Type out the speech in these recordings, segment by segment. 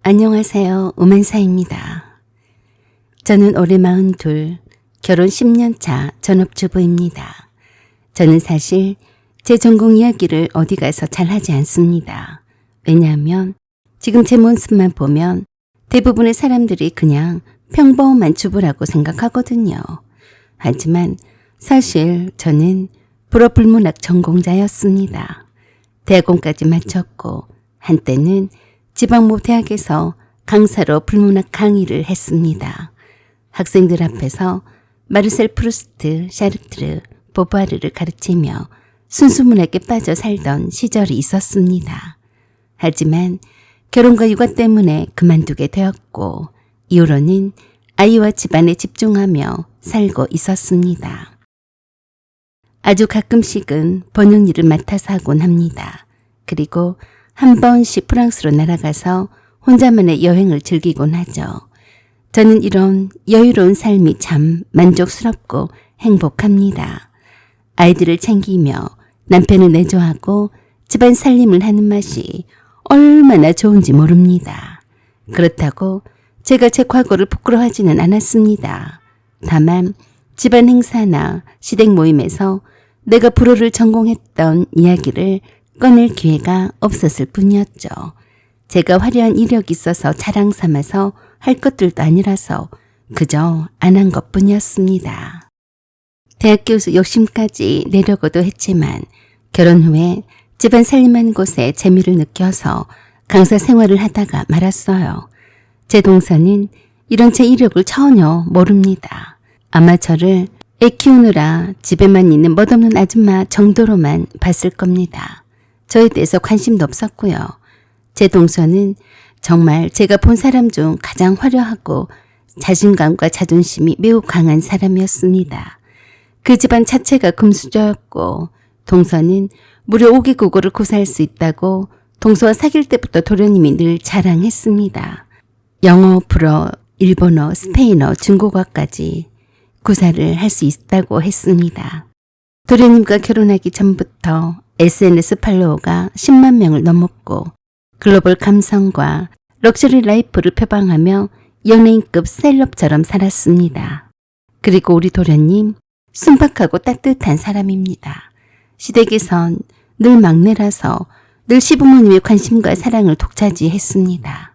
안녕하세요. 오만사입니다. 저는 올해 42, 결혼 10년 차 전업주부입니다. 저는 사실 제 전공 이야기를 어디 가서 잘 하지 않습니다. 왜냐하면 지금 제 모습만 보면 대부분의 사람들이 그냥 평범한 주부라고 생각하거든요. 하지만 사실 저는 불어불문학 전공자였습니다. 대학원까지 마쳤고 한때는 지방 모 대학에서 강사로 불문학 강의를 했습니다. 학생들 앞에서 마르셀 프루스트, 샤르트르, 보부아르를 가르치며 순수문학에 빠져 살던 시절이 있었습니다. 하지만 결혼과 육아 때문에 그만두게 되었고 이후로는 아이와 집안에 집중하며 살고 있었습니다. 아주 가끔씩은 번역 일을 맡아서 하곤 합니다. 그리고 한 번씩 프랑스로 날아가서 혼자만의 여행을 즐기곤 하죠. 저는 이런 여유로운 삶이 참 만족스럽고 행복합니다. 아이들을 챙기며 남편을 내조하고 집안 살림을 하는 맛이 얼마나 좋은지 모릅니다. 그렇다고 제가 제 과거를 부끄러워하지는 않았습니다. 다만 집안 행사나 시댁 모임에서 내가 불어를 전공했던 이야기를 꺼낼 기회가 없었을 뿐이었죠. 제가 화려한 이력이 있어서 자랑 삼아서 할 것들도 아니라서 그저 안 한 것뿐이었습니다. 대학 교수 욕심까지 내려고도 했지만 결혼 후에 집안 살림하는 곳에 재미를 느껴서 강사 생활을 하다가 말았어요. 제 동서는 이런 제 이력을 전혀 모릅니다. 아마 저를 애 키우느라 집에만 있는 멋없는 아줌마 정도로만 봤을 겁니다. 저에 대해서 관심도 없었고요. 제 동서는 정말 제가 본 사람 중 가장 화려하고 자신감과 자존심이 매우 강한 사람이었습니다. 그 집안 자체가 금수저였고 동서는 무려 5개 국어를 구사할 수 있다고 동서와 사귈 때부터 도련님이 늘 자랑했습니다. 영어, 불어, 일본어, 스페인어, 중국어까지 구사를 할 수 있다고 했습니다. 도련님과 결혼하기 전부터 SNS 팔로워가 10만 명을 넘었고 글로벌 감성과 럭셔리 라이프를 표방하며 연예인급 셀럽처럼 살았습니다. 그리고 우리 도련님 순박하고 따뜻한 사람입니다. 시댁에선 늘 막내라서 늘 시부모님의 관심과 사랑을 독차지했습니다.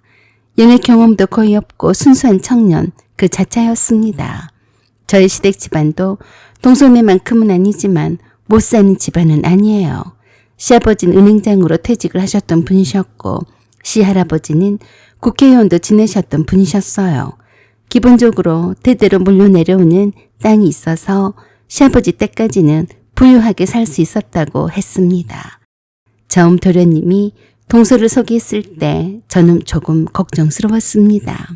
연애 경험도 거의 없고 순수한 청년 그 자체였습니다. 저의 시댁 집안도 동서네만큼은 아니지만 못 사는 집안은 아니에요. 시아버지는 은행장으로 퇴직을 하셨던 분이셨고 시할아버지는 국회의원도 지내셨던 분이셨어요. 기본적으로 대대로 물려내려오는 땅이 있어서 시아버지 때까지는 부유하게 살 수 있었다고 했습니다. 처음 도련님이 동서를 소개했을 때 저는 조금 걱정스러웠습니다.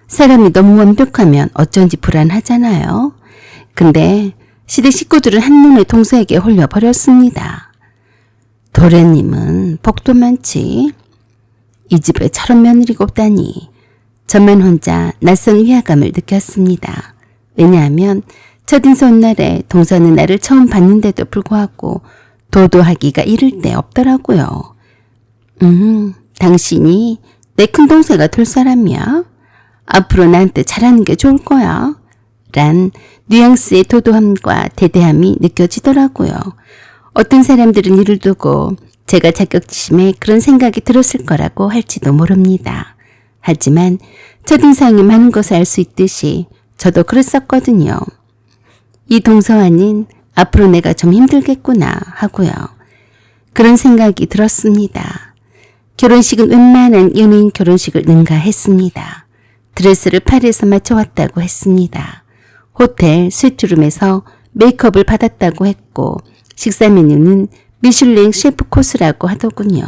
사람이 너무 완벽하면 어쩐지 불안하잖아요. 근데 시댁 식구들은 한눈에 동서에게 홀려버렸습니다. 도련님은 복도 많지. 이 집에 저런 며느리가 없다니. 저만 혼자 낯선 위화감을 느꼈습니다. 왜냐하면 첫인사 온 날에 동서는 나를 처음 봤는데도 불구하고 도도하기가 이를 데 없더라고요. 당신이 내 큰동생가 될 사람이야. 앞으로 나한테 잘하는 게 좋을 거야. 란 뉘앙스의 도도함과 대대함이 느껴지더라고요. 어떤 사람들은 이를 두고 제가 자격지심에 그런 생각이 들었을 거라고 할지도 모릅니다. 하지만 첫인상이 많은 것을 알 수 있듯이 저도 그랬었거든요. 이 동서와는 앞으로 내가 좀 힘들겠구나 하고요. 그런 생각이 들었습니다. 결혼식은 웬만한 연예인 결혼식을 능가했습니다. 드레스를 파리에서 맞춰왔다고 했습니다. 호텔 스위트룸에서 메이크업을 받았다고 했고 식사 메뉴는 미슐랭 셰프 코스라고 하더군요.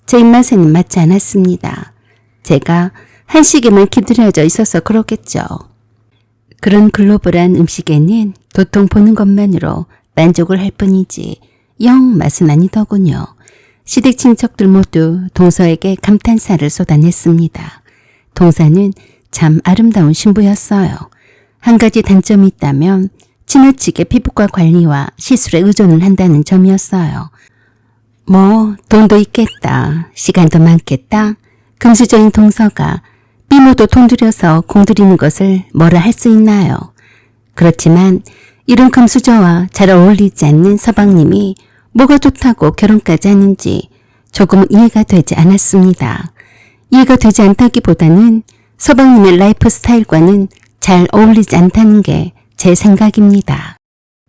제 입맛에는 맞지 않았습니다. 제가 한식에만 기들여져 있어서 그렇겠죠. 그런 글로벌한 음식에는 도통 보는 것만으로 만족을 할 뿐이지 영 맛은 아니더군요. 시댁 친척들 모두 동서에게 감탄사를 쏟아냈습니다. 동서는 참 아름다운 신부였어요. 한 가지 단점이 있다면 지나치게 피부과 관리와 시술에 의존을 한다는 점이었어요. 뭐 돈도 있겠다, 시간도 많겠다, 금수저인 동서가 미모도 돈 들여서 공들이는 것을 뭐라 할 수 있나요? 그렇지만 이런 금수저와 잘 어울리지 않는 서방님이 뭐가 좋다고 결혼까지 하는지 조금은 이해가 되지 않았습니다. 이해가 되지 않다기보다는 서방님의 라이프 스타일과는 잘 어울리지 않다는 게 제 생각입니다.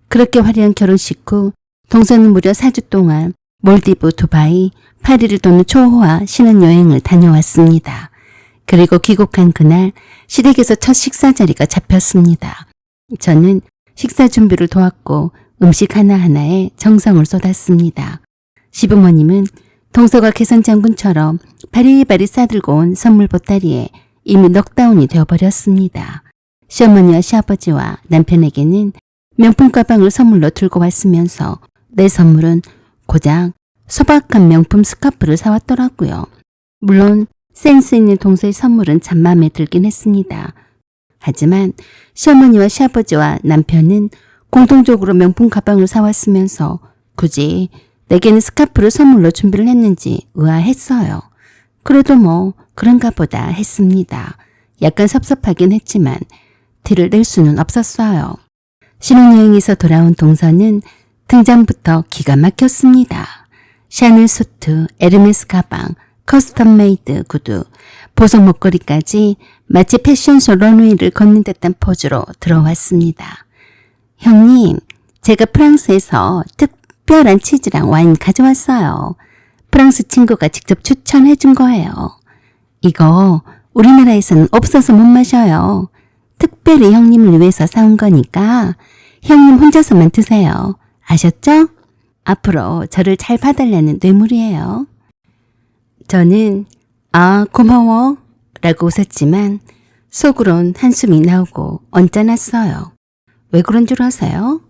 그렇게 화려한 결혼식 후 동서는 무려 4주 동안 몰디브, 두바이, 파리를 도는 초호화 신혼여행을 다녀왔습니다. 그리고 귀국한 그날 시댁에서 첫 식사 자리가 잡혔습니다. 저는 식사 준비를 도왔고 음식 하나하나에 정성을 쏟았습니다. 시부모님은 동서가 개선장군처럼 바리바리 싸들고 온 선물 보따리에 이미 넉다운이 되어버렸습니다. 시어머니와 시아버지와 남편에게는 명품 가방을 선물로 들고 왔으면서 내 선물은 고작 소박한 명품 스카프를 사왔더라고요. 물론 센스 있는 동서의 선물은 참 마음에 들긴 했습니다. 하지만 시어머니와 시아버지와 남편은 공통적으로 명품 가방을 사왔으면서 굳이 내게는 스카프를 선물로 준비를 했는지 의아했어요. 그래도 뭐 그런가 보다 했습니다. 약간 섭섭하긴 했지만 티를 낼 수는 없었어요. 신혼여행에서 돌아온 동서는 등장부터 기가 막혔습니다. 샤넬 수트, 에르메스 가방, 커스텀 메이드 구두, 보석 목걸이까지 마치 패션쇼 런웨이를 걷는 듯한 포즈로 들어왔습니다. 형님, 제가 프랑스에서 특별한 치즈랑 와인 가져왔어요. 프랑스 친구가 직접 추천해 준 거예요. 이거 우리나라에서는 없어서 못 마셔요. 특별히 형님을 위해서 사온 거니까 형님 혼자서만 드세요. 아셨죠? 앞으로 저를 잘 봐달라는 뇌물이에요. 저는 고마워 라고 웃었지만 속으론 한숨이 나오고 언짢았어요. 왜 그런 줄 아세요?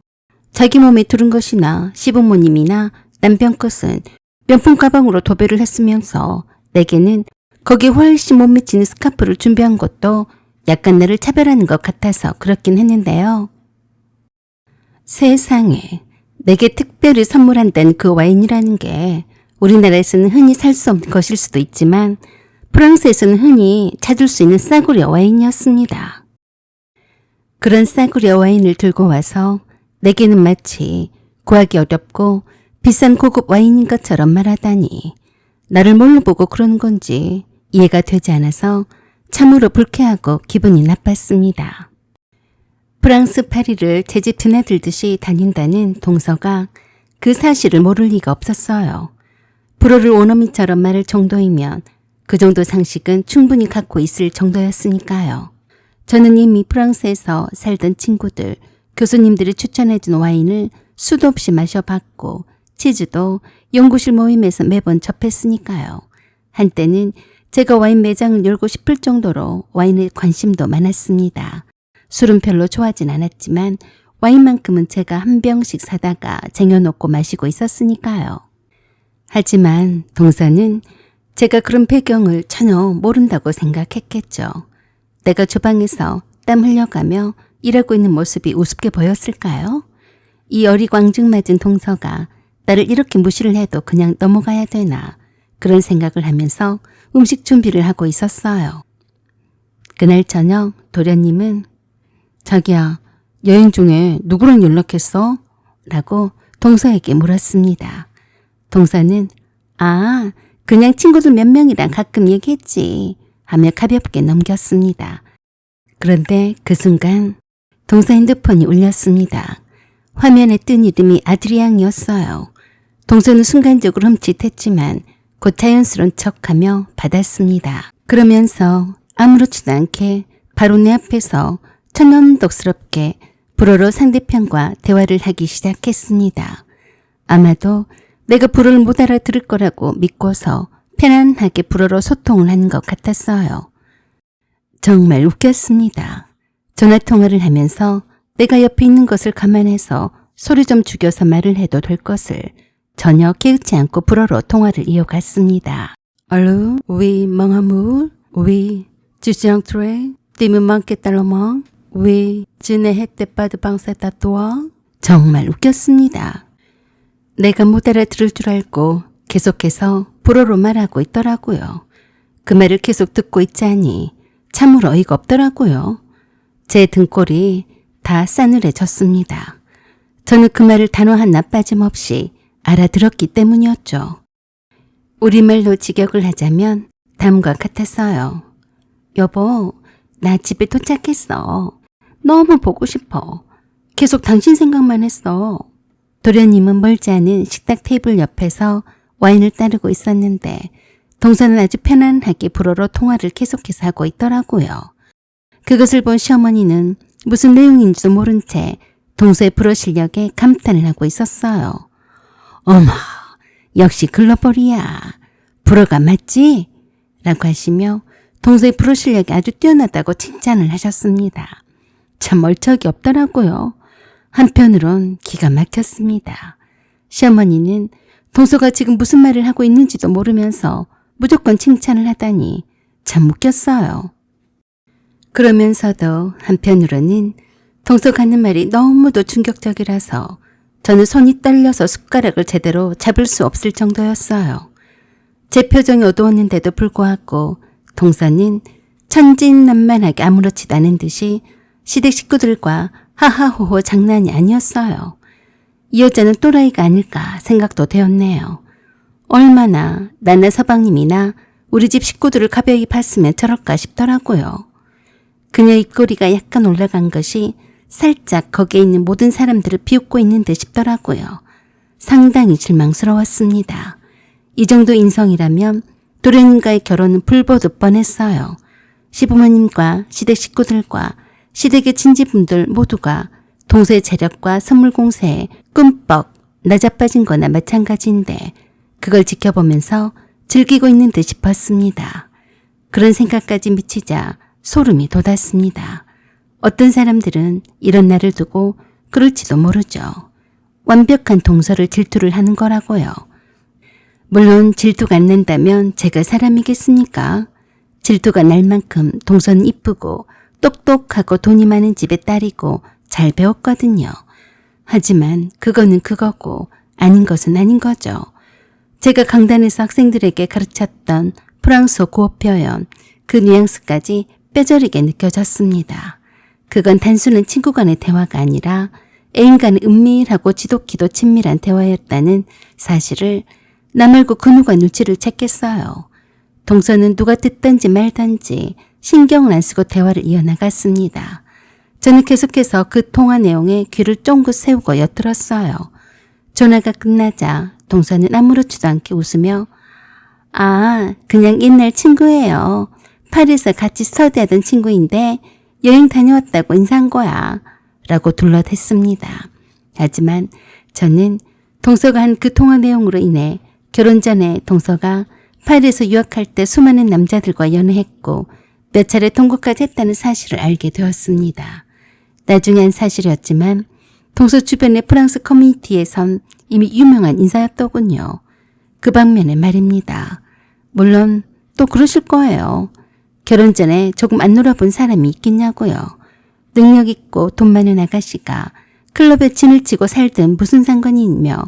자기 몸에 들은 것이나 시부모님이나 남편 것은 명품 가방으로 도배를 했으면서 내게는 거기에 훨씬 못 미치는 스카프를 준비한 것도 약간 나를 차별하는 것 같아서 그렇긴 했는데요. 세상에, 내게 특별히 선물한다는 그 와인이라는 게 우리나라에서는 흔히 살 수 없는 것일 수도 있지만 프랑스에서는 흔히 찾을 수 있는 싸구려 와인이었습니다. 그런 싸구려 와인을 들고 와서 내게는 마치 구하기 어렵고 비싼 고급 와인인 것처럼 말하다니 나를 뭘로 보고 그러는 건지 이해가 되지 않아서 참으로 불쾌하고 기분이 나빴습니다. 프랑스 파리를 제 집 드나들듯이 다닌다는 동서가 그 사실을 모를 리가 없었어요. 불어를 원어민처럼 말할 정도이면 그 정도 상식은 충분히 갖고 있을 정도였으니까요. 저는 이미 프랑스에서 살던 친구들, 교수님들이 추천해준 와인을 수도 없이 마셔봤고 치즈도 연구실 모임에서 매번 접했으니까요. 한때는 제가 와인 매장을 열고 싶을 정도로 와인에 관심도 많았습니다. 술은 별로 좋아하진 않았지만 와인만큼은 제가 한 병씩 사다가 쟁여놓고 마시고 있었으니까요. 하지만 동서는 제가 그런 배경을 전혀 모른다고 생각했겠죠. 내가 주방에서 땀 흘려가며 일하고 있는 모습이 우습게 보였을까요? 이 어리광증맞은 동서가 나를 이렇게 무시를 해도 그냥 넘어가야 되나 그런 생각을 하면서 음식 준비를 하고 있었어요. 그날 저녁 도련님은 자기야, 여행 중에 누구랑 연락했어? 라고 동서에게 물었습니다. 동서는 그냥 친구들 몇 명이랑 가끔 얘기했지 하며 가볍게 넘겼습니다. 그런데 그 순간 동서 핸드폰이 울렸습니다. 화면에 뜬 이름이 아드리앙이었어요. 동서는 순간적으로 흠칫했지만 곧 자연스러운 척하며 받았습니다. 그러면서 아무렇지도 않게 바로 내 앞에서 천연덕스럽게 불어로 상대편과 대화를 하기 시작했습니다. 아마도 내가 불어를 못 알아들을 거라고 믿고서 편안하게 불어로 소통을 한 것 같았어요. 정말 웃겼습니다. 전화통화를 하면서 내가 옆에 있는 것을 감안해서 소리 좀 죽여서 말을 해도 될 것을 전혀 깨우치 않고 불어로 통화를 이어갔습니다. Allô, oui, mon amour, oui, tu suis entré, tu me manques tellement, oui, je n'arrête pas de penser à toi. 정말 웃겼습니다. 내가 못 알아들을 줄 알고 계속해서 불어로 말하고 있더라고요. 그 말을 계속 듣고 있자니 참으로 어이가 없더라고요. 제 등골이 다 싸늘해졌습니다. 저는 그 말을 단어 하나 빠짐없이 알아들었기 때문이었죠. 우리말로 직역을 하자면 다음과 같았어요. 여보, 나 집에 도착했어. 너무 보고 싶어. 계속 당신 생각만 했어. 도련님은 멀지 않은 식탁 테이블 옆에서 와인을 따르고 있었는데 동서는 아주 편안하게 불어로 통화를 계속해서 하고 있더라고요. 그것을 본 시어머니는 무슨 내용인지도 모른 채 동서의 불어 실력에 감탄을 하고 있었어요. 어머, 역시 글로벌이야. 불어가 맞지? 라고 하시며 동서의 불어 실력이 아주 뛰어나다고 칭찬을 하셨습니다. 참 얼척이 없더라고요. 한편으론 기가 막혔습니다. 시어머니는 동서가 지금 무슨 말을 하고 있는지도 모르면서 무조건 칭찬을 하다니 참 웃겼어요. 그러면서도 한편으로는 동서가 하는 말이 너무도 충격적이라서 저는 손이 떨려서 숟가락을 제대로 잡을 수 없을 정도였어요. 제 표정이 어두웠는데도 불구하고 동서는 천진난만하게 아무렇지도 않은 듯이 시댁 식구들과 하하호호 장난이 아니었어요. 이 여자는 또라이가 아닐까 생각도 되었네요. 얼마나 나나 서방님이나 우리 집 식구들을 가벼이 봤으면 저럴까 싶더라고요. 그녀의 입꼬리가 약간 올라간 것이 살짝 거기에 있는 모든 사람들을 비웃고 있는 듯 싶더라고요. 상당히 실망스러웠습니다. 이 정도 인성이라면 도련님과의 결혼은 불보듯 뻔했어요. 시부모님과 시댁 식구들과 시댁의 친지분들 모두가 동서의 재력과 선물 공세에 끔뻑 나자빠진 거나 마찬가지인데 그걸 지켜보면서 즐기고 있는 듯 싶었습니다. 그런 생각까지 미치자 소름이 돋았습니다. 어떤 사람들은 이런 날을 두고 그럴지도 모르죠. 완벽한 동서를 질투를 하는 거라고요. 물론 질투가 안 난다면 제가 사람이겠습니까? 질투가 날 만큼 동서는 이쁘고 똑똑하고 돈이 많은 집의 딸이고 잘 배웠거든요. 하지만 그거는 그거고 아닌 것은 아닌 거죠. 제가 강단에서 학생들에게 가르쳤던 프랑스어 구어 표현, 그 뉘앙스까지 뼈저리게 느껴졌습니다. 그건 단순한 친구 간의 대화가 아니라 애인 간의 은밀하고 지독히도 친밀한 대화였다는 사실을 나 말고 그 누가 눈치를 챘겠어요. 동서는 누가 듣든지 말든지 신경을 안 쓰고 대화를 이어나갔습니다. 저는 계속해서 그 통화 내용에 귀를 쫑긋 세우고 엿들었어요. 전화가 끝나자 동서는 아무렇지도 않게 웃으며 아, 그냥 옛날 친구예요. 파리에서 같이 스터디하던 친구인데 여행 다녀왔다고 인사한 거야. 라고 둘러댔습니다. 하지만 저는 동서가 한 그 통화 내용으로 인해 결혼 전에 동서가 파리에서 유학할 때 수많은 남자들과 연애했고 몇 차례 통고까지 했다는 사실을 알게 되었습니다. 나중에 한 사실이었지만 동서 주변의 프랑스 커뮤니티에선 이미 유명한 인사였더군요. 그 방면에 말입니다. 물론 또 그러실 거예요. 결혼 전에 조금 안 놀아본 사람이 있겠냐고요. 능력 있고 돈 많은 아가씨가 클럽에 진을 치고 살든 무슨 상관이 있며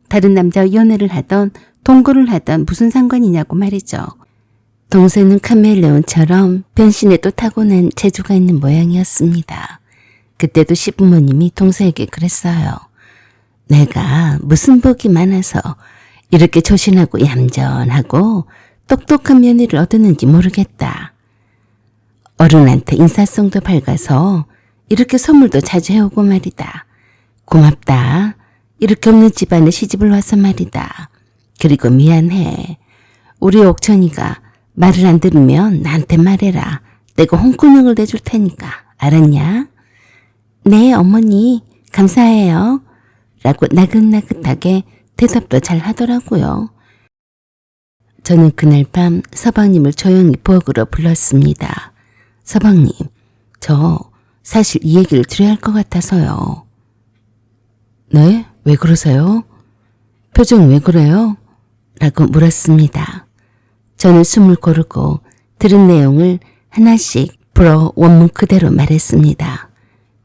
다른 남자와 연애를 하던 동거를 하던 무슨 상관이냐고 말이죠. 동서는 카멜레온처럼 변신에도 타고난 재주가 있는 모양이었습니다. 그때도 시부모님이 동서에게 그랬어요. 내가 무슨 복이 많아서 이렇게 조신하고 얌전하고 똑똑한 며느리를 얻었는지 모르겠다. 어른한테 인사성도 밝아서 이렇게 선물도 자주 해오고 말이다. 고맙다. 이렇게 없는 집안에 시집을 와서 말이다. 그리고 미안해. 우리 옥천이가 말을 안 들으면 나한테 말해라. 내가 홍군형을 내줄 테니까. 알았냐? 네, 어머니. 감사해요. 라고 나긋나긋하게 대답도 잘 하더라고요. 저는 그날 밤 서방님을 조용히 부엌으로 불렀습니다. 서방님, 저 사실 이 얘기를 드려야 할 것 같아서요. 네? 왜 그러세요? 표정 왜 그래요? 라고 물었습니다. 저는 숨을 고르고 들은 내용을 하나씩 풀어 원문 그대로 말했습니다.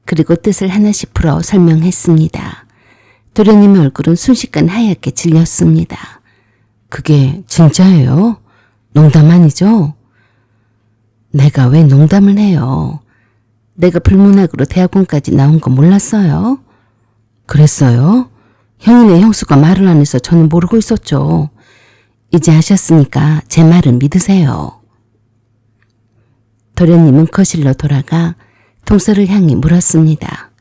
그리고 뜻을 하나씩 풀어 설명했습니다. 도련님의 얼굴은 순식간 하얗게 질렸습니다. 그게 진짜예요? 농담 아니죠? 내가 왜 농담을 해요? 내가 불문학으로 대학원까지 나온 거 몰랐어요? 그랬어요? 형이네 형수가 말을 안 해서 저는 모르고 있었죠. 이제 하셨으니까 제 말을 믿으세요. 도련님은 거실로 돌아가 동서를 향해 물었습니다.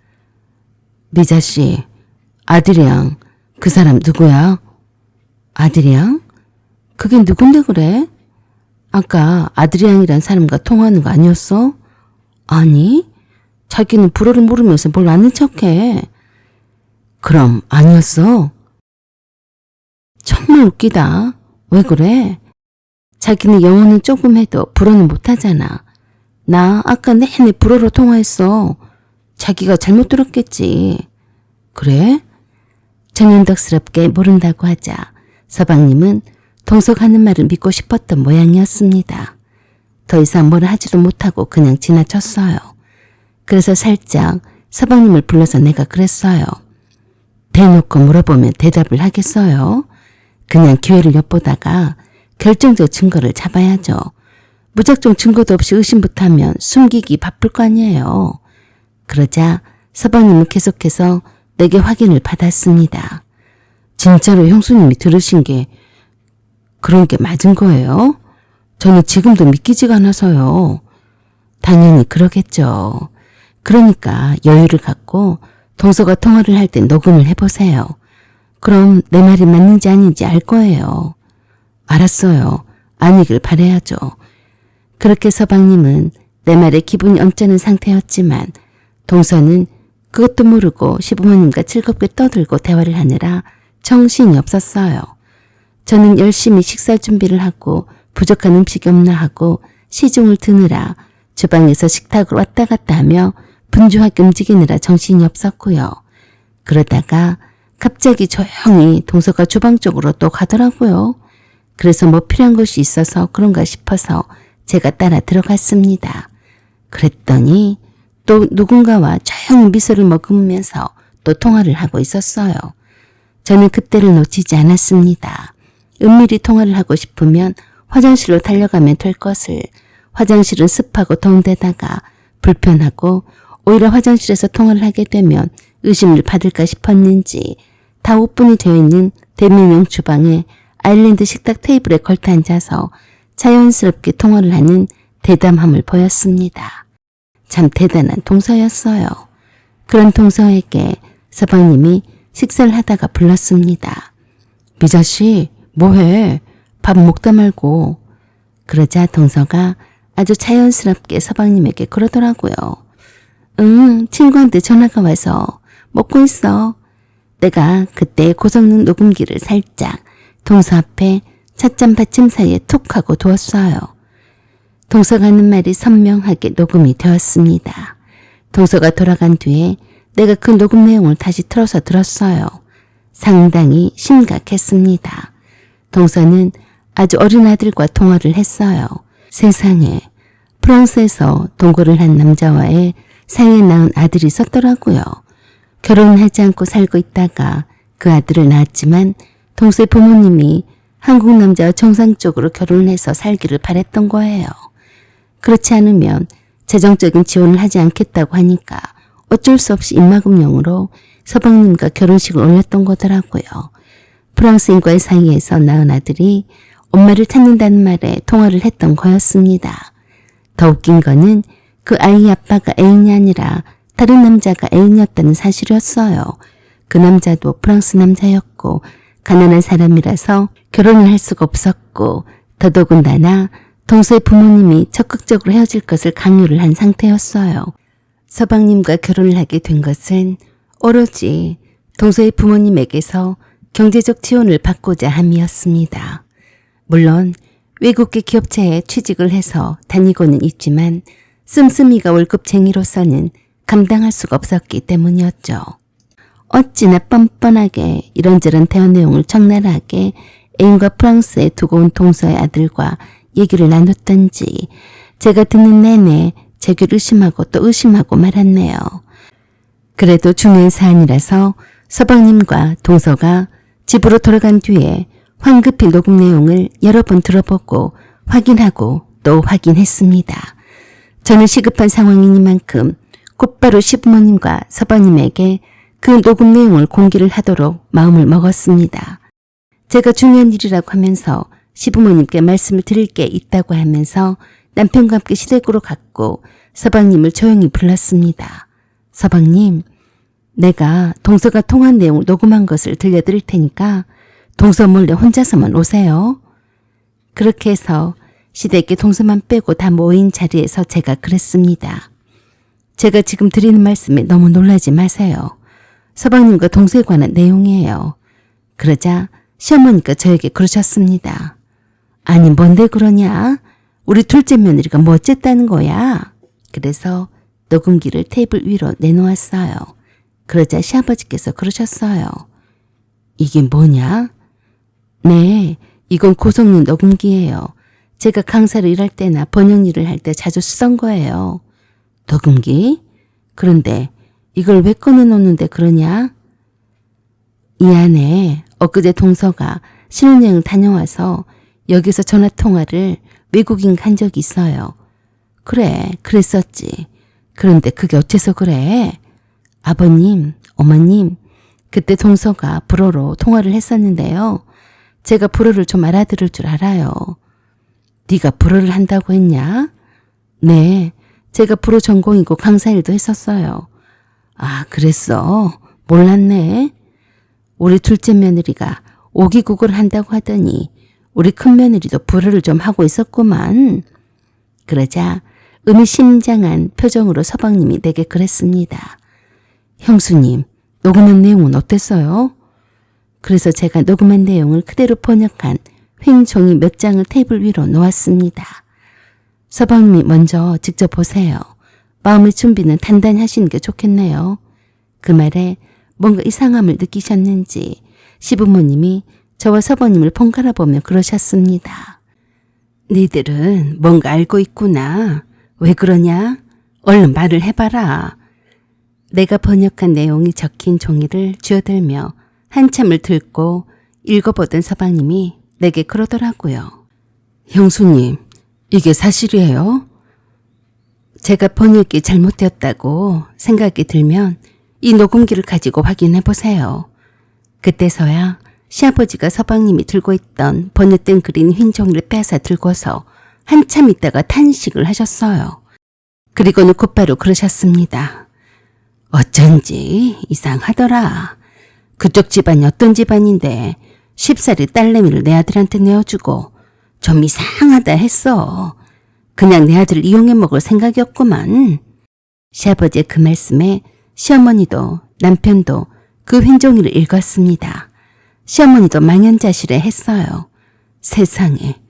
미자씨, 아들이랑 그 사람 누구야? 아들이랑? 그게 누군데 그래? 아까 아드리앙이란 사람과 통화하는 거 아니었어? 아니, 자기는 불어를 모르면서 뭘 아는 척해. 그럼 아니었어? 정말 웃기다. 왜 그래? 자기는 영어는 조금 해도 불어는 못하잖아. 나 아까 내내 불어로 통화했어. 자기가 잘못 들었겠지. 그래? 정연덕스럽게 모른다고 하자 서방님은 동석하는 말을 믿고 싶었던 모양이었습니다. 더 이상 뭐라 하지도 못하고 그냥 지나쳤어요. 그래서 살짝 서방님을 불러서 내가 그랬어요. 대놓고 물어보면 대답을 하겠어요? 그냥 기회를 엿보다가 결정적 증거를 잡아야죠. 무작정 증거도 없이 의심부터 하면 숨기기 바쁠 거 아니에요. 그러자 서방님은 계속해서 내게 확인을 받았습니다. 진짜로 형수님이 들으신 게 그런 게 맞은 거예요? 저는 지금도 믿기지가 않아서요. 당연히 그러겠죠. 그러니까 여유를 갖고 동서가 통화를 할 때 녹음을 해보세요. 그럼 내 말이 맞는지 아닌지 알 거예요. 알았어요. 아니길 바라야죠. 그렇게 서방님은 내 말에 기분이 언짢은 상태였지만 동서는 그것도 모르고 시부모님과 즐겁게 떠들고 대화를 하느라 정신이 없었어요. 저는 열심히 식사 준비를 하고 부족한 음식이 없나 하고 시중을 드느라 주방에서 식탁으로 왔다 갔다 하며 분주하게 움직이느라 정신이 없었고요. 그러다가 갑자기 조용히 동서가 주방 쪽으로 또 가더라고요. 그래서 뭐 필요한 것이 있어서 그런가 싶어서 제가 따라 들어갔습니다. 그랬더니 또 누군가와 조용히 미소를 머금으면서 또 통화를 하고 있었어요. 저는 그때를 놓치지 않았습니다. 은밀히 통화를 하고 싶으면 화장실로 달려가면 될 것을 화장실은 습하고 더운 데다가 불편하고 오히려 화장실에서 통화를 하게 되면 의심을 받을까 싶었는지 다 오픈이 되어 있는 대미명 주방에 아일랜드 식탁 테이블에 걸터 앉아서 자연스럽게 통화를 하는 대담함을 보였습니다. 참 대단한 동서였어요. 그런 동서에게 서방님이 식사를 하다가 불렀습니다. 미자씨 뭐해? 밥 먹다 말고. 그러자 동서가 아주 자연스럽게 서방님에게 그러더라고요. 응, 친구한테 전화가 와서 먹고 있어. 내가 그때 고성능 녹음기를 살짝 동서 앞에 찻잔 받침 사이에 톡 하고 두었어요. 동서가 하는 말이 선명하게 녹음이 되었습니다. 동서가 돌아간 뒤에 내가 그 녹음 내용을 다시 틀어서 들었어요. 상당히 심각했습니다. 동서는 아주 어린 아들과 통화를 했어요. 세상에 프랑스에서 동거를 한 남자와의 사이에 낳은 아들이 있었더라고요. 결혼을 하지 않고 살고 있다가 그 아들을 낳았지만 동서의 부모님이 한국 남자와 정상적으로 결혼을 해서 살기를 바랬던 거예요. 그렇지 않으면 재정적인 지원을 하지 않겠다고 하니까 어쩔 수 없이 입막음용으로 서방님과 결혼식을 올렸던 거더라고요. 프랑스인과의 사이에서 낳은 아들이 엄마를 찾는다는 말에 통화를 했던 거였습니다. 더 웃긴 거는 그 아이 아빠가 애인이 아니라 다른 남자가 애인이었다는 사실이었어요. 그 남자도 프랑스 남자였고 가난한 사람이라서 결혼을 할 수가 없었고 더더군다나 동서의 부모님이 적극적으로 헤어질 것을 강요를 한 상태였어요. 서방님과 결혼을 하게 된 것은 오로지 동서의 부모님에게서 경제적 지원을 받고자 함이었습니다. 물론 외국계 기업체에 취직을 해서 다니고는 있지만 씀씀이가 월급쟁이로서는 감당할 수가 없었기 때문이었죠. 어찌나 뻔뻔하게 이런저런 대화 내용을 적나라하게 애인과 프랑스에 두고 온 동서의 아들과 얘기를 나눴던지 제가 듣는 내내 제길 의심하고 또 의심하고 말았네요. 그래도 중요한 사안이라서 서방님과 동서가 집으로 돌아간 뒤에 황급히 녹음 내용을 여러 번 들어보고 확인하고 또 확인했습니다. 저는 시급한 상황이니만큼 곧바로 시부모님과 서방님에게 그 녹음 내용을 공개를 하도록 마음을 먹었습니다. 제가 중요한 일이라고 하면서 시부모님께 말씀을 드릴 게 있다고 하면서 남편과 함께 시댁으로 갔고 서방님을 조용히 불렀습니다. 서방님, 내가 동서가 통화한 내용을 녹음한 것을 들려드릴 테니까 동서 몰래 혼자서만 오세요. 그렇게 해서 시댁에 동서만 빼고 다 모인 자리에서 제가 그랬습니다. 제가 지금 드리는 말씀에 너무 놀라지 마세요. 서방님과 동서에 관한 내용이에요. 그러자 시어머니가 저에게 그러셨습니다. 아니 뭔데 그러냐? 우리 둘째 며느리가 뭐 어쨌다는 거야? 그래서 녹음기를 테이블 위로 내놓았어요. 그러자 시아버지께서 그러셨어요. 이게 뭐냐? 네, 이건 고성능 녹음기예요. 제가 강사로 일할 때나 번역 일을 할 때 자주 쓰던 거예요. 녹음기? 그런데 이걸 왜 꺼내놓는데 그러냐? 이 안에 엊그제 동서가 신혼여행 다녀와서 여기서 전화통화를 외국인과 한 적이 있어요. 그래, 그랬었지. 그런데 그게 어째서 그래? 아버님, 어머님, 그때 동서가 불어로 통화를 했었는데요. 제가 불어를 좀 알아들을 줄 알아요. 네가 불어를 한다고 했냐? 네, 제가 불어 전공이고 강사 일도 했었어요. 아, 그랬어? 몰랐네. 우리 둘째 며느리가 오기국어를 한다고 하더니 우리 큰 며느리도 불어를 좀 하고 있었구만. 그러자 의미심장한 표정으로 서방님이 내게 그랬습니다. 형수님, 녹음한 내용은 어땠어요? 그래서 제가 녹음한 내용을 그대로 번역한 횡 종이 몇 장을 테이블 위로 놓았습니다. 서방님이 먼저 직접 보세요. 마음의 준비는 단단히 하시는 게 좋겠네요. 그 말에 뭔가 이상함을 느끼셨는지 시부모님이 저와 서방님을 번갈아 보며 그러셨습니다. 니들은 뭔가 알고 있구나. 왜 그러냐? 얼른 말을 해봐라. 내가 번역한 내용이 적힌 종이를 쥐어들며 한참을 들고 읽어보던 서방님이 내게 그러더라고요. 형수님, 이게 사실이에요? 제가 번역이 잘못되었다고 생각이 들면 이 녹음기를 가지고 확인해 보세요. 그때서야 시아버지가 서방님이 들고 있던 번역된 그린 흰 종이를 빼앗아 들고서 한참 있다가 탄식을 하셨어요. 그리고는 곧바로 그러셨습니다. 어쩐지 이상하더라. 그쪽 집안이 어떤 집안인데 10살의 딸내미를 내 아들한테 내어주고 좀 이상하다 했어. 그냥 내 아들을 이용해 먹을 생각이었구만. 시아버지의 그 말씀에 시어머니도 남편도 그 흰종이를 읽었습니다. 시어머니도 망연자실해 했어요. 세상에,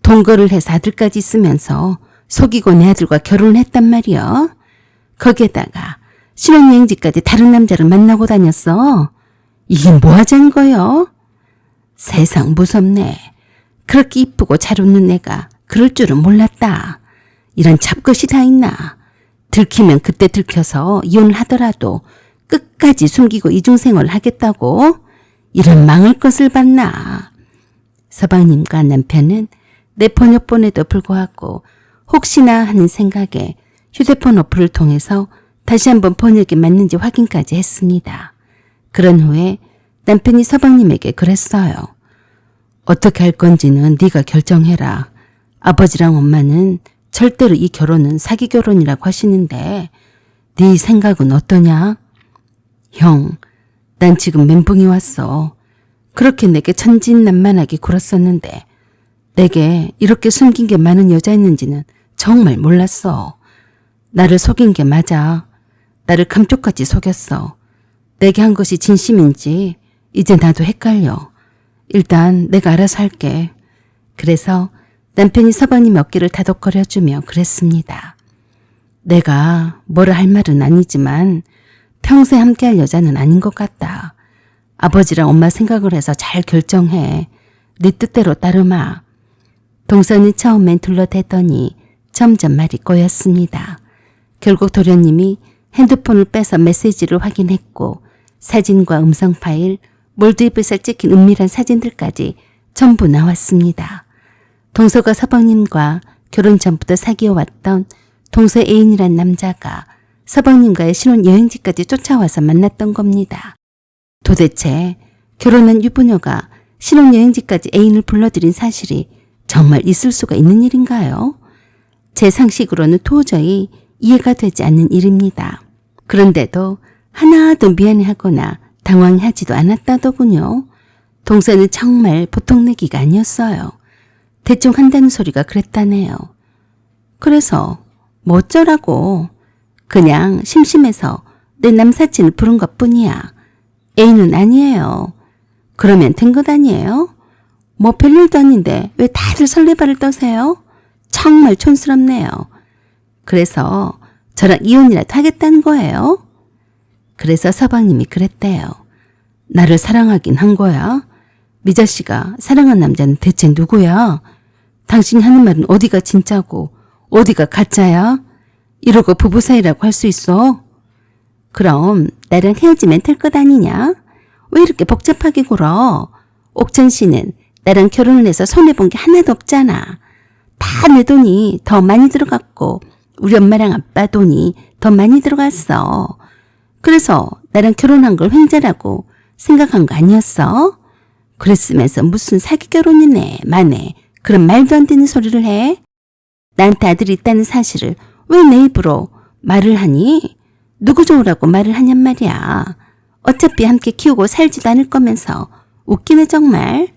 동거를 해서 아들까지 있으면서 속이고 내 아들과 결혼을 했단 말이야. 거기에다가 신혼여행지까지 다른 남자를 만나고 다녔어. 이게 뭐 하자는 거요? 세상 무섭네. 그렇게 이쁘고 잘 웃는 애가 그럴 줄은 몰랐다. 이런 잡것이 다 있나. 들키면 그때 들켜서 이혼을 하더라도 끝까지 숨기고 이중생활을 하겠다고? 이런 망할 것을 봤나. 서방님과 남편은 내 번역본에도 불구하고 혹시나 하는 생각에 휴대폰 어플을 통해서 다시 한번 번역이 맞는지 확인까지 했습니다. 그런 후에 남편이 서방님에게 그랬어요. 어떻게 할 건지는 네가 결정해라. 아버지랑 엄마는 절대로 이 결혼은 사기 결혼이라고 하시는데 네 생각은 어떠냐? 형, 난 지금 멘붕이 왔어. 그렇게 내게 천진난만하게 굴었었는데 내게 이렇게 숨긴 게 많은 여자였는지는 정말 몰랐어. 나를 속인 게 맞아. 나를 감쪽같이 속였어. 내게 한 것이 진심인지 이제 나도 헷갈려. 일단 내가 알아서 할게. 그래서 남편이 서방님 어깨를 다독거려주며 그랬습니다. 내가 뭐라 할 말은 아니지만 평생 함께할 여자는 아닌 것 같다. 아버지랑 엄마 생각을 해서 잘 결정해. 네 뜻대로 따르마. 동서는 처음엔 둘러대더니 점점 말이 꼬였습니다. 결국 도련님이 핸드폰을 빼서 메시지를 확인했고 사진과 음성 파일, 몰드입에서 찍힌 은밀한 사진들까지 전부 나왔습니다. 동서가 서방님과 결혼 전부터 사귀어왔던 동서 애인이란 남자가 서방님과의 신혼여행지까지 쫓아와서 만났던 겁니다. 도대체 결혼한 유부녀가 신혼여행지까지 애인을 불러들인 사실이 정말 있을 수가 있는 일인가요? 제 상식으로는 도저히 이해가 되지 않는 일입니다. 그런데도 하나도 미안해하거나 당황하지도 않았다더군요. 동서는 정말 보통 내기가 아니었어요. 대충 한다는 소리가 그랬다네요. 그래서 뭐 어쩌라고. 그냥 심심해서 내 남사친을 부른 것뿐이야. 애인은 아니에요. 그러면 된 것 아니에요? 뭐 별일도 아닌데 왜 다들 설레발을 떠세요? 정말 촌스럽네요. 그래서 저랑 이혼이라도 하겠다는 거예요? 그래서 서방님이 그랬대요. 나를 사랑하긴 한 거야? 미자씨가 사랑한 남자는 대체 누구야? 당신이 하는 말은 어디가 진짜고 어디가 가짜야? 이러고 부부 사이라고 할 수 있어? 그럼 나랑 헤어지면 될 것 아니냐? 왜 이렇게 복잡하게 굴어? 옥천 씨는 나랑 결혼을 해서 손해본 게 하나도 없잖아. 다 내 돈이 더 많이 들어갔고 우리 엄마랑 아빠 돈이 더 많이 들어갔어. 그래서 나랑 결혼한 걸 횡재라고 생각한 거 아니었어? 그랬으면서 무슨 사기 결혼이네 마네 그런 말도 안 되는 소리를 해? 나한테 아들이 있다는 사실을 왜 내 입으로 말을 하니? 누구 좋으라고 말을 하냔 말이야. 어차피 함께 키우고 살지도 않을 거면서 웃기네 정말.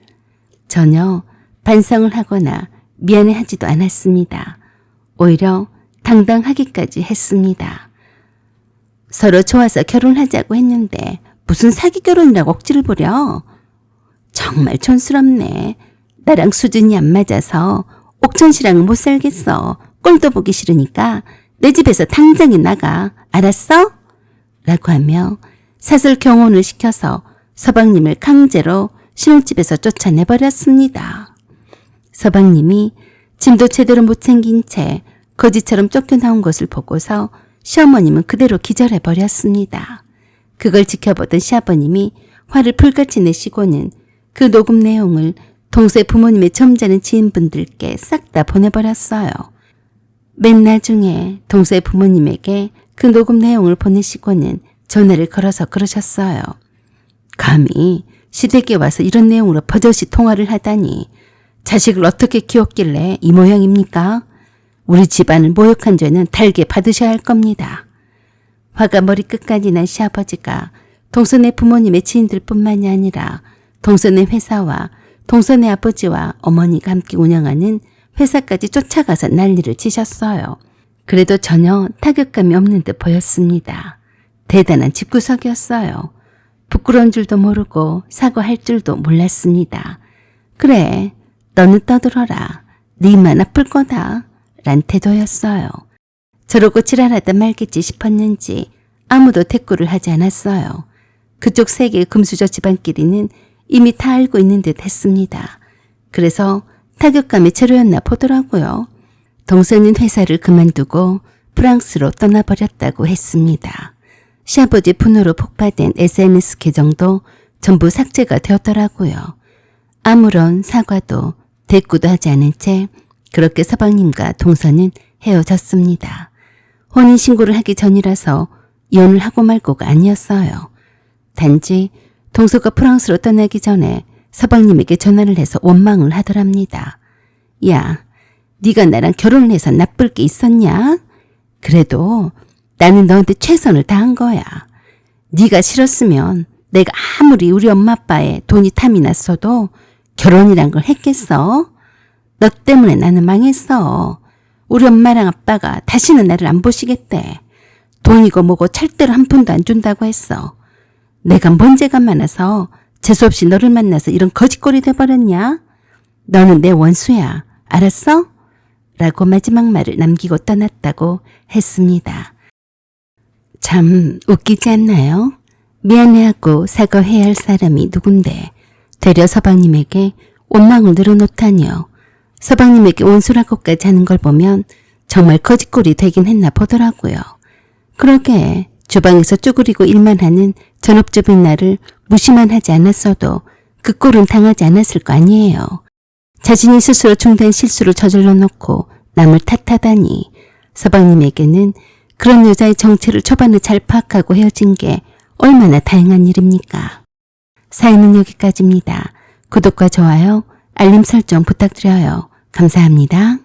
전혀 반성을 하거나 미안해하지도 않았습니다. 오히려 당당하기까지 했습니다. 서로 좋아서 결혼하자고 했는데 무슨 사기 결혼이라고 억지를 부려. 정말 촌스럽네. 나랑 수준이 안 맞아서 옥천 씨랑은 못 살겠어. 꼴도 보기 싫으니까 내 집에서 당장에 나가. 알았어? 라고 하며 사설 경혼을 시켜서 서방님을 강제로 신혼집에서 쫓아내버렸습니다. 서방님이 짐도 제대로 못 챙긴 채 거지처럼 쫓겨나온 것을 보고서 시어머님은 그대로 기절해버렸습니다. 그걸 지켜보던 시아버님이 화를 불같이 내시고는 그 녹음 내용을 동서의 부모님의 점잖은 지인분들께 싹 다 보내버렸어요. 맨 나중에 동서의 부모님에게 그 녹음 내용을 보내시고는 전화를 걸어서 그러셨어요. 감히 시댁에 와서 이런 내용으로 버젓이 통화를 하다니 자식을 어떻게 키웠길래 이 모양입니까? 우리 집안을 모욕한 죄는 달게 받으셔야 할 겁니다. 화가 머리끝까지 난 시아버지가 동서네 부모님의 지인들뿐만이 아니라 동서네 회사와 동서네 아버지와 어머니가 함께 운영하는 회사까지 쫓아가서 난리를 치셨어요. 그래도 전혀 타격감이 없는 듯 보였습니다. 대단한 집구석이었어요. 부끄러운 줄도 모르고 사과할 줄도 몰랐습니다. 그래, 너는 떠들어라. 네 입만 아플 거다. 란 태도였어요. 저러고 지랄하다 말겠지 싶었는지 아무도 대꾸를 하지 않았어요. 그쪽 세 개의 금수저 집안끼리는 이미 다 알고 있는 듯 했습니다. 그래서 타격감이 제로였나 보더라고요. 동서는 회사를 그만두고 프랑스로 떠나버렸다고 했습니다. 시아버지 분노로 폭파된 SNS 계정도 전부 삭제가 되었더라고요. 아무런 사과도 대꾸도 하지 않은 채 그렇게 서방님과 동서는 헤어졌습니다. 혼인신고를 하기 전이라서 이혼을 하고 말고가 아니었어요. 단지 동서가 프랑스로 떠나기 전에 서방님에게 전화를 해서 원망을 하더랍니다. 야, 네가 나랑 결혼을 해서 나쁠 게 있었냐? 그래도 나는 너한테 최선을 다한 거야. 네가 싫었으면 내가 아무리 우리 엄마 아빠의 돈이 탐이 났어도 결혼이란 걸 했겠어? 너 때문에 나는 망했어. 우리 엄마랑 아빠가 다시는 나를 안 보시겠대. 돈이고 뭐고 절대로 한 푼도 안 준다고 했어. 내가 뭔 죄가 많아서 재수없이 너를 만나서 이런 거짓꼴이 돼버렸냐? 너는 내 원수야. 알았어? 라고 마지막 말을 남기고 떠났다고 했습니다. 참 웃기지 않나요? 미안해하고 사과해야 할 사람이 누군데 되려 서방님에게 원망을 늘어놓다니요. 서방님에게 원수라고까지 하는 걸 보면 정말 거짓꼴이 되긴 했나 보더라고요. 그러게 주방에서 쭈그리고 일만 하는 전업주부인 나를 무시만 하지 않았어도 그 꼴은 당하지 않았을 거 아니에요. 자신이 스스로 중대한 실수를 저질러 놓고 남을 탓하다니 서방님에게는 그런 여자의 정체를 초반에 잘 파악하고 헤어진 게 얼마나 다행한 일입니까? 사연은 여기까지입니다. 구독과 좋아요, 알림 설정 부탁드려요. 감사합니다.